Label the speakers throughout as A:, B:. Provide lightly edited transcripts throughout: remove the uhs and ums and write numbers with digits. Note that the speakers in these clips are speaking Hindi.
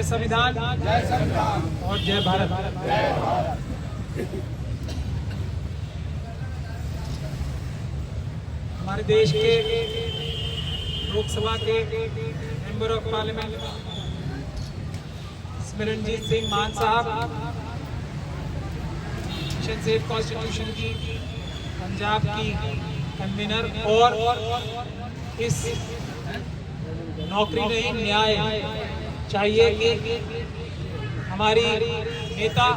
A: संविधान,
B: जय संविधान
A: और जय भारत।
B: जय भारत।
A: हमारे देश के लोकसभा के मेंबर ऑफ पार्लियामेंट स्मरणजीत सिंह मान साहब मिशन सेव कॉन्स्टिट्यूशन की पंजाब की कन्वीनर और इस नौकरी नहीं न्याय चाहिए कि हमारी नेता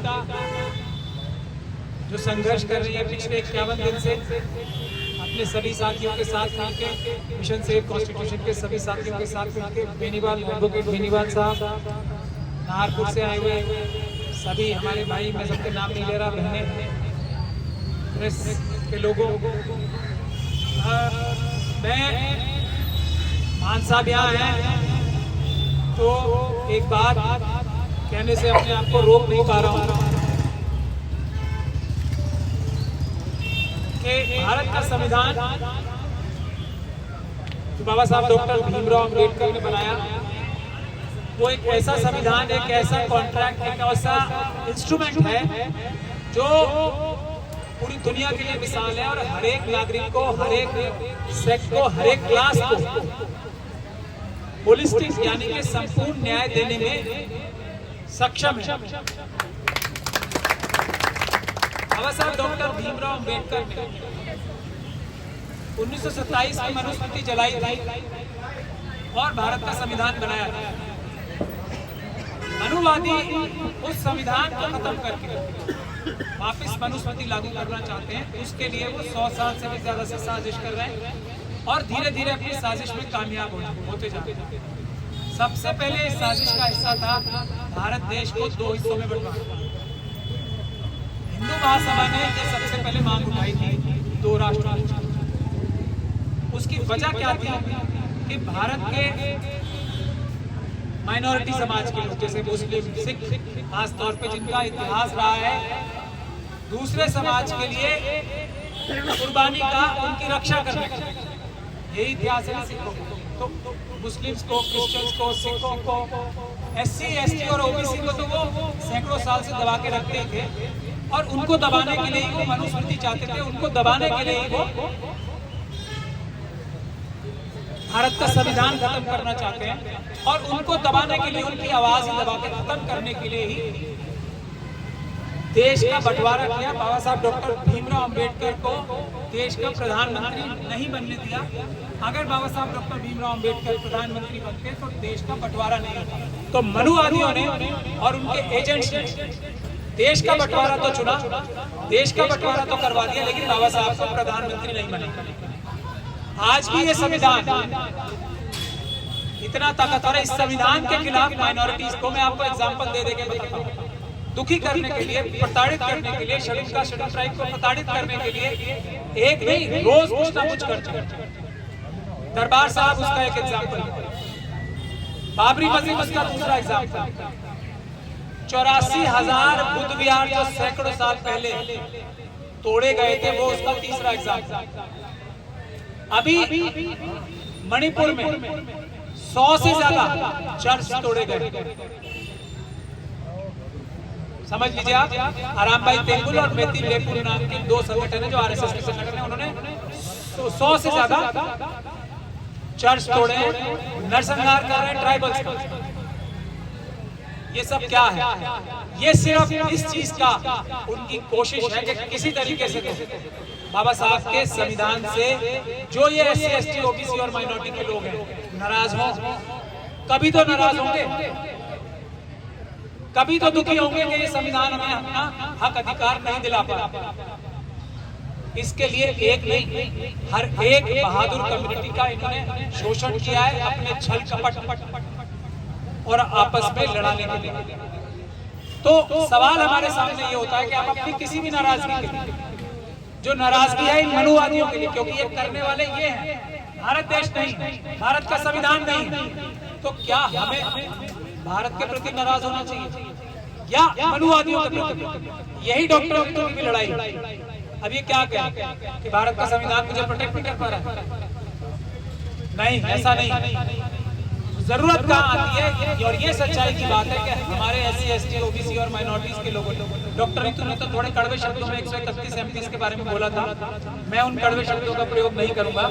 A: जो संघर्ष कर रही है पिछले 51 दिन से अपने सभी साथियों के साथ मिलकर मिशन सेव कॉन्स्टिट्यूशन के सभी साथियों के साथ मिलकर बेनीवाल एडवोकेट बेनीवाल साहब, नाहरपुर से आए हुए सभी हमारे भाई, मैं सबके नाम नहीं ले रहा, बहने, प्रेस के लोगों, मैं मान साहब यहाँ हैं तो एक बात कहने से अपने आप को रोक नहीं पा रहा हूँ कि भारत का संविधान जो बाबा साहब डॉक्टर भीमराव अंबेडकर ने बनाया, वो एक ऐसा संविधान, एक ऐसा कॉन्ट्रैक्ट, एक ऐसा इंस्ट्रूमेंट है जो पूरी दुनिया के लिए मिसाल है और हर एक नागरिक को, हर एक सेक्ट को, हर एक क्लास को होलिस्टिक यानी कि संपूर्ण न्याय देने में सक्षम है। बाबा साहब डॉक्टर भीमराव अंबेडकर ने 1927 में मनुस्मृति जलाई थी और भारत का संविधान बनाया था। मनुवादी उस संविधान को खत्म करके वापस मनुस्मृति लागू करना चाहते हैं। उसके लिए वो 100 साल से भी ज्यादा से साजिश कर रहे हैं और धीरे धीरे अपनी साजिश में कामयाब होते जाते हैं। सबसे पहले इस साजिश का हिस्सा था भारत देश को 2 हिस्सों में बंटवाना। हिंदू महासभा ने ये सबसे पहले मांग उठाई थी 2 राष्ट्र। उसकी वजह क्या थी कि भारत के माइनॉरिटी समाज के लोग जैसे मुस्लिम, सिख, खास तौर पे जिनका इतिहास रहा है दूसरे समाज के लिए कुर्बानी का, उनकी रक्षा करने का, यही इतिहास है सिखों का। तो मुस्लिम्स को, क्रिश्चियंस को, सिखों को, SC, ST और OBC को तो वो सैकड़ों साल से दबा के रखते ही थे और उनको दबाने के लिए ही वो मनुस्मृति चाहते थे। उनको दबाने के लिए ही वो भारत का संविधान खत्म करना चाहते हैं और उनको दबाने के लिए, उनकी आवाज ही दबा के खत्म करने के लिए ही देश का बंटवारा किया। बाबा साहब डॉक्टर भीमराव अंबेडकर को देश का प्रधानमंत्री नहीं बनने दिया। अगर बाबा साहब डॉक्टर भीमराव अंबेडकर प्रधानमंत्री बनते तो देश का बंटवारा नहीं होता। तो मनुवादियों ने और उनके एजेंट्स ने देश का बंटवारा तो चुना, देश का बंटवारा तो करवा दिया, लेकिन बाबा साहब को प्रधानमंत्री नहीं बने। आज भी ये संविधान इतना ताकतवर है। इस संविधान के खिलाफ माइनॉरिटीज को मैं आपको एग्जांपल दे देके बताता हूं, दुखी करने के लिए, प्रताड़ित करने के लिए, शेड्यूल कास्ट शेड्यूल ट्राइब को प्रताड़ित करने के लिए एक नहीं रोज कुछ ना कुछ करते हैं। दरबार साहब उसका एक एग्जांपल, बाबरी मस्जिद उसका दूसरा एग्जांपल, 84,000 बुद्ध विहार जो सैकड़ों साल पहले तोड़े गए थे वो उसका तीसरा एग्जांपल। अभी मणिपुर में 100 से ज्यादा चर्च तोड़े गए। समझ लीजिए आप, आराम भाई तेलुगु और मेती लेपुर नाम के 2 संगठन है जो RSS के संगठन है, उन्होंने 100 से ज्यादा चर्च तोड़े, नरसंहार कर रहे हैं ट्राइबल्स का। ये सब क्या है? ये सिर्फ इस चीज का उनकी कोशिश है कि किसी तरीके से बाबा साहब के संविधान से जो ये SC, ST, OBC और माइनॉरिटी के लोग हैं नाराज हो। कभी तो नाराज होंगे, कभी तो दुखी होंगे कि ये संविधान हमें अपना हक अधिकार नहीं दिला पा। इसके लिए एक नहीं, हर एक बहादुर कम्युनिटी का इन्होंने शोषण किया है अपने छल कपट और आपस में लड़ाने के लिए। तो सवाल हमारे सामने ये होता है कि आप अपनी किसी भी नाराजगी के लिए, जो नाराजगी है इन मनुवादियों के लिए, क्योंकि ये करने वाले ये हैं, भारत देश नहीं, भारत का संविधान नहीं, तो क्या हमें भारत के प्रति नाराज होना चाहिए या मनुवादियों के प्रति? यही डॉक्टर की भी लड़ाई। अब ये क्या कहें कि भारत का संविधान मुझे प्रोटेक्ट नहीं कर पा रहा है? नहीं, ऐसा नहीं। जरूरत कहाँ आती है। और ये सच्चाई की बात है कि हमारे SC ST OBC और माइनॉरिटीज के लोगों ने, डॉक्टर रितु ने तो थोड़े कड़वे शब्दों में 131 MPs के बारे में बोला था, मैं उन कड़वे शब्दों का प्रयोग नहीं करूंगा,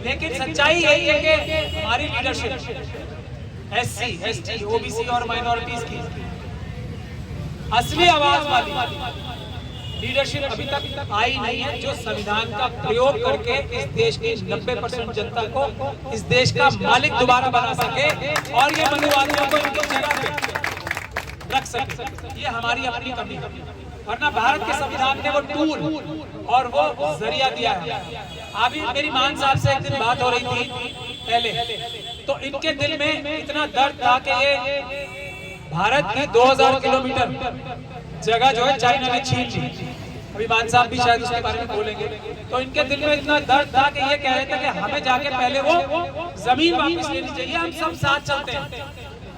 A: लेकिन सच्चाई यही है कि हमारी लीडरशिप SC ST OBC और माइनॉरिटीज की असली आवाज वाली लीडरशिप अभी तक आई नहीं है, जो संविधान का प्रयोग करके इस देश की 90% जनता को इस देश का मालिक दोबारा बना सके और ये मनुवादियों को इनकी जगह पे रख सके। ये हमारी अपनी कमी है, वरना भारत के संविधान ने वो टूल और वो जरिया दिया है। अभी मेरी मान साहब से एक दिन बात हो रही थी पहले, तो इनके दिल में इतना दर्द था कि ये भारत की 2000 किलोमीटर जगह जो है चाइना ने छीन ली। अभी मान साहब भी शायद उसके बारे में बोलेंगे। तो इनके दिल में इतना दर्द था कि ये कह रहे थे कि हमें जाके पहले वो जमीन वापस लेनी चाहिए, हम सब साथ चलते हैं।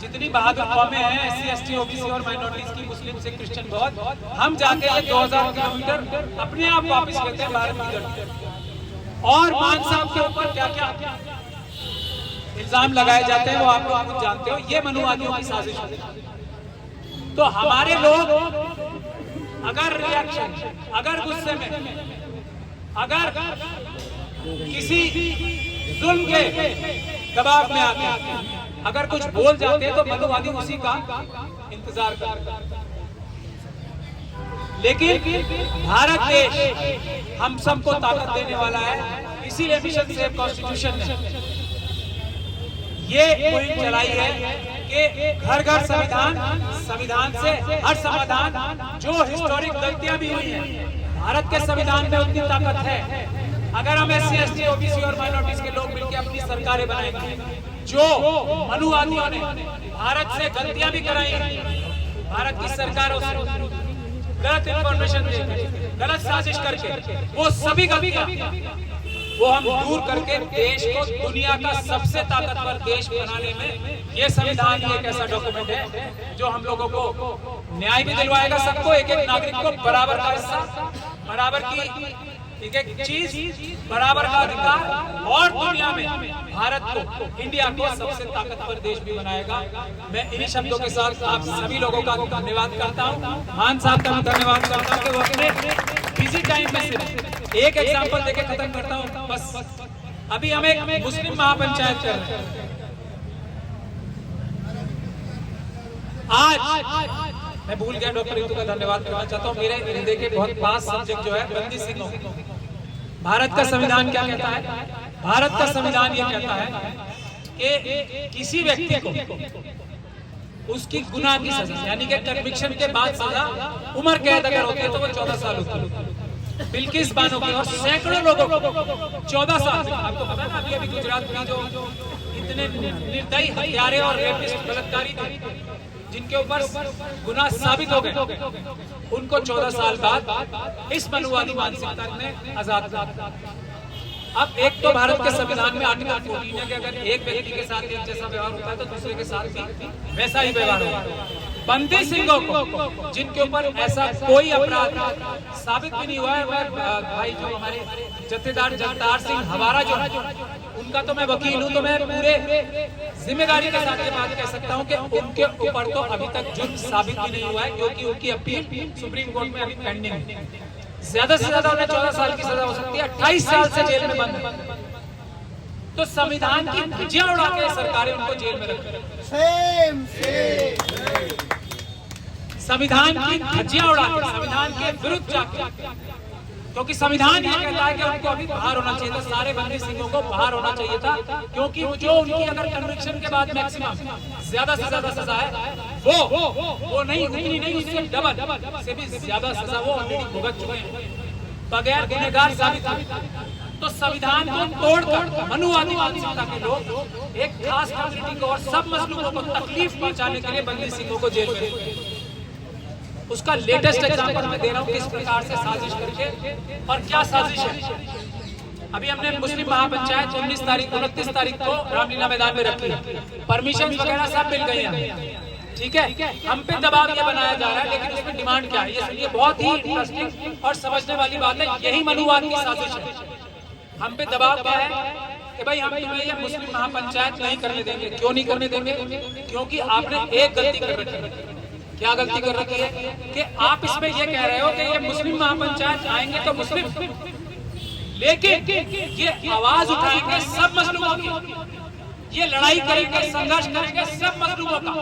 A: जितनी बहादुर कौमें हैं SC ST OBC और माइनॉरिटीज की, मुस्लिम से क्रिश्चियन बहुत, हम जाके ये 2000 किलोमीटर अपने आप वापस लेते हैं भारत की धरती। और मान साहब के ऊपर क्या क्या इल्जाम लगाए जाते हैं वो आप लोग खुद जानते हो। ये मनुवादियों की साजिश है। तो हमारे लोग अगर रिएक्शन, अगर गुस्से में, अगर किसी जुल्म के दबाव में आते हैं, अगर कुछ बोल जाते हैं तो मनुवादी उसी का इंतजार करते हैं। लेकिन भारत देश हम सबको ताकत देने वाला है, इसीलिए मिशन सेव कॉन्स्टिट्यूशन ने ये मुहिम चलाई है कि घर घर संविधान, संविधान से हर समाधान। जो हिस्टोरिक गलतियां भी हुई हैं, भारत के संविधान में उतनी ताकत है। अगर हम SC ST OBC और माइनॉरिटीज के लोग मिलकर अपनी सरकारें बनाएंगे, जो मनुवादियों ने भारत से गलतियां भी कराई, भारत की सरकारों से गलत इंफॉर्मेशन देकर, गलत साजिश करके, वो सभी गलतियां वो हम दूर करके देश को दुनिया का सबसे ताकतवर देश बनाने में ये संविधान एक ऐसा डॉक्यूमेंट है जो हम लोगों को न्याय भी दिलवाएगा, सबको, एक एक नागरिक को बराबर का हिस्सा, बराबर की एक एक चीज, बराबर का अधिकार, और दुनिया में भारत को, इंडिया को सबसे ताकतवर देश भी बनाएगा। मैं इन्हीं शब्दों के साथ आप सभी लोगों का धन्यवाद करता हूँ। मान साहब का धन्यवाद करता हूँ कि वो अपने बिजी टाइम में से एक एग्जांपल देके खत्म करता हूँ बस। अभी हम एक मुस्लिम महापंचायत कर रहे हैं। आज मैं भूल गया, डॉक्टर रितु का धन्यवाद करना चाहता हूँ। मेरे हृदय के बहुत पास सब्जेक्ट जो है बंदी सिंहों। भारत का संविधान क्या कहता है? भारत का संविधान ये कहता है कि किसी व्यक्ति को उसकी गुनाह की सजा, यानी कि कन्विक्शन के बाद सजा, उम्र कैद अगर होती है तो वो 14 साल होती है। बिल्किस बानो की और सैकड़ों लोगों को 14 साल। आपको पता है ना, अभी गुजरात में जो इतने निर्दयी हत्यारे और रेपिस्ट बलात्कारी थे, जिनके ऊपर गुनाह साबित हो गए, उनको 14 साल बाद इस मनुवादी मानसिकता ने आजाद कर। अब एक तो भारत के संविधान में आर्टिकल 14 है कि अगर एक व्यक्ति के साथ एक जैसा व्यवहार होता है तो दूसरे के साथ भी वैसा ही व्यवहार होगा। बंदी सिंहों को, जिनके ऊपर ऐसा कोई अपराध साबित भी नहीं हुआ है, भाई जो हमारे जत्थेदार जगतार सिंह हवारा जो है, उनका तो मैं वकील हूं, तो मैं पूरे जिम्मेदारी के साथ ये बात कह सकता हूं कि उनके ऊपर तो अभी तक जुर्म साबित भी नहीं हुआ है, क्योंकि उनकी अपील सुप्रीम कोर्ट में अभी पेंडिंग है। ज्यादा से ज्यादा उन्हें 14 साल की सजा हो सकती है, 28 साल से जेल में बंद है। तो संविधान की धज्जियां उड़ा के सरकारें उनको जेल में रख रही है। संविधान की धज्जियां उड़ा के, संविधान के विरुद्ध जाके, क्योंकि संविधान ये कहता है कि उनको अभी बाहर होना चाहिए था, सारे बंदी सिंहों को बाहर होना चाहिए था, क्योंकि जो उनकी अगर कन्विक्शन के बाद मैक्सिमम ज्यादा से ज्यादा सजा है, वो नहीं, उतनी नहीं, उससे डबल से भी ज्यादा सजा वो ऑलरेडी भुगत चुके हैं, बगैर गुनहगार साबित हुए। तो संविधान को तोड़कर मनुवादी मानसिकता के लोग एक खास कम्युनिटी को और सब मजलूमों को तकलीफ पहुंचाने के लिए बंदी सिंहों को जेल में, उसका लेटेस्ट एग्जांपल मैं दे रहा हूँ किस प्रकार से साजिश करके, और क्या साजिश है। अभी हमने मुस्लिम महापंचायत 19 तारीख 29 तारीख को रामलीला मैदान में रखी, परमिशन वगैरह सब मिल गई हैं, ठीक है। हम पे दबाव ये बनाया जा रहा है, लेकिन उसमें डिमांड क्या है, ये बहुत ही इंटरेस्टिंग और समझने वाली बात है। यही मनुवाद की साजिश है। हम पे दबाव क्या है कि भाई हम तुम्हें ये मुस्लिम महापंचायत नहीं करने देंगे। क्यों नहीं करने देंगे? क्योंकि आपने एक गलती कर रखी है। क्या गलती कर रखी है कि आप इसमें ये कह रहे हो कि ये मुस्लिम महापंचायत आएंगे तो मुस्लिम, लेकिन ये आवाज उठाएंगे सब मजलूमों की, ये लड़ाई करेंगे, संघर्ष करेंगे सब मजलूमों का।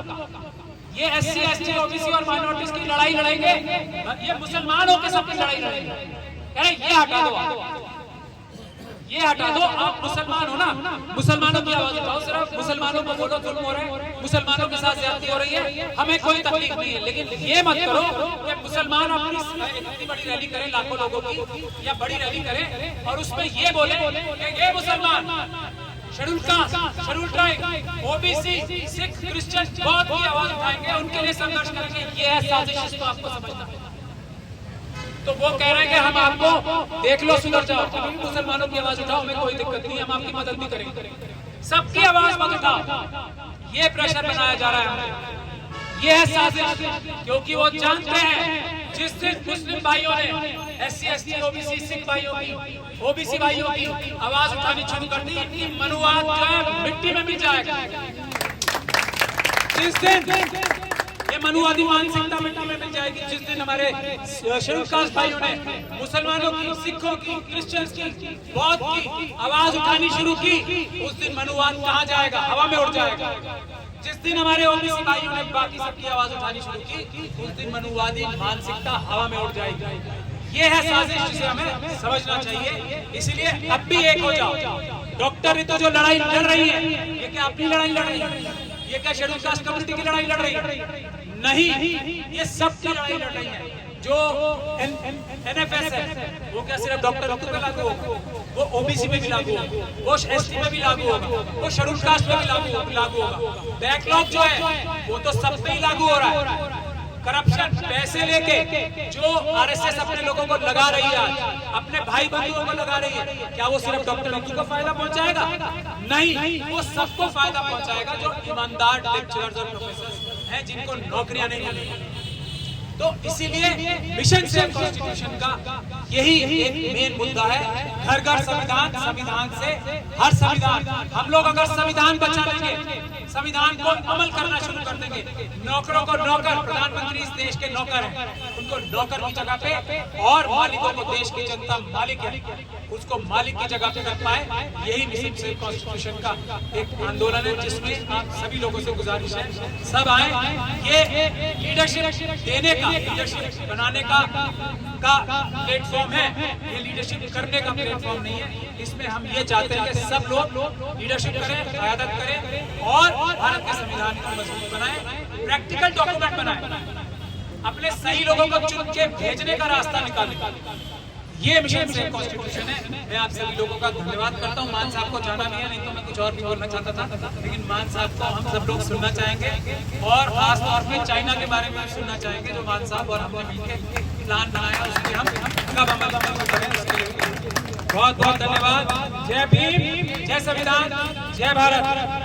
A: ये SC ST OBC और माइनॉरिटीज की लड़ाई लड़ेंगे, ये मुसलमानों के सबकी लड़ाई लड़ेंगे। ये हटा दो, ये हटा दो। आप मुसलमान हो ना, मुसलमानों की आवाज उठाओ, सिर्फ मुसलमानों को बोलो जुल्म हो रहा है, मुसलमानों के साथ ज्यादती हो रही है, हमें कोई तकलीफ नहीं है। लेकिन ये मत करो कि मुसलमान अपनी इतनी बड़ी रैली करें लाखों लोगों की या बड़ी रैली करें और उसमें ये बोले कि ये मुसलमान, schedule caste, schedule tribe, OBC, Sikh, Christian बहुत की आवाज उठाएंगे, उनके लिए संघर्ष करेंगे। ये है साजिश, इसको आपको समझना है। तो वो कह रहे हैं कि हम आपको देख लो सुधर जाओ, मुसलमानों की आवाज उठाओ, हमें कोई दिक्कत नहीं, हम आपकी मदद भी करेंगे, सबकी आवाज मत उठाओ। ये प्रेशर बनाया जा रहा है, ये है साजिश। क्योंकि वो जानते हैं जिस दिन मुस्लिम भाइयों ने SC ST OBC सिख भाइयों की, OBC भाइयों की आवाज उठानी शुरू कर दी, इनकी मनुवाद जो है मिट्टी में मिल जाएगा। जिस दिन ये मनुवादी मानसिकता मिट्टी में मिल जाएगी, जिस दिन हमारे शेड्यूल कास्ट भाइयों ने मुसलमानों की, सिखों की, क्रिश्चियंस की, बौद्ध की आवाज उठानी शुरू की, उस दिन मनुवाद कहाँ जाएगा? हवा में उड़ जाएगा। जिस दिन हमारे OBC भाइयों ने बाकी सबकी आवाज उठानी शुरू की, उस दिन मनुवादी मानसिकता हवा में उड़ जाएगी। ये है साजिश, जिसे हमें समझना चाहिए। इसलिए अब भी एक हो जाओ। डॉक्टर ने तो जो लड़ाई लड़ रही है, ये क्या अपनी लड़ाई लड़ रही है? ये क्या शेड्यूल कास्ट कम्युनिटी की लड़ाई लड़ रही है? नहीं, ये सबकी लड़ाई लड़ रही है। जो NFS है वो क्या सिर्फ डॉक्टर पे लागू होगा? वो OBC में भी लागू होगा, वो ST में भी लागू होगा, वो शेड्यूल कास्ट में भी लागू होगा। बैकलॉग जो है वो तो सब पे ही लागू हो रहा है। करप्शन, पैसे लेके जो RSS अपने लोगों को लगा रही है, अपने भाई बंधुओं को लगा रही है, क्या वो सिर्फ डॉक्टर लक्कू को फायदा पहुंचाएगा? नहीं, वो सबको फायदा पहुंचाएगा जो ईमानदार लेक्चरर्स और प्रोफेसर हैं, जिनको नौकरियां नहीं मिली। तो इसीलिए मिशन सेव कॉन्स्टिट्यूशन का यही एक मेन मुद्दा है। घर घर संविधान, संविधान से हर संविधान। हम लोग अगर संविधान बचा लेंगे, संविधान को अमल करना शुरू कर देंगे, नौकरों को नौकर, प्रधानमंत्री इस देश के नौकर हैं, उनको नौकर की जगह पे, और मालिकों को, देश की जनता मालिक है, उसको मालिक की जगह पे रख पाए। यही मिशन सेव कॉन्स्टिट्यूशन का एक आंदोलन है, जिसमें आप सभी लोगों से गुजारिश है सब आए। ये लीडरशिप देने का, लीडरशिप बनाने का प्लेटफॉर्म है, ये लीडरशिप करने का प्लेटफॉर्म नहीं है। इसमें हम ये चाहते हैं कि सब लोग लीडरशिप करें, क़यादत करें और भारत के संविधान को मजबूत बनाएं, प्रैक्टिकल डॉक्यूमेंट बनाएं, अपने सही लोगों को चुन के भेजने का रास्ता निकालें। ये मिशन सेव कॉन्स्टिट्यूशन है। मैं आप सभी लोगों का धन्यवाद करता हूँ। मान साहब को जाना भी है, नहीं तो मैं कुछ और भी बोलना चाहता था, लेकिन मान साहब को हम सब लोग सुनना चाहेंगे और खास तौर पे चाइना के बारे में सुनना चाहेंगे, जो मान साहब और हमने मिलकर प्लान बनाया, उसके हम कब अमल करें, उसके लिए बहुत बहुत धन्यवाद। जय भीम, जय संविधान, जय भारत।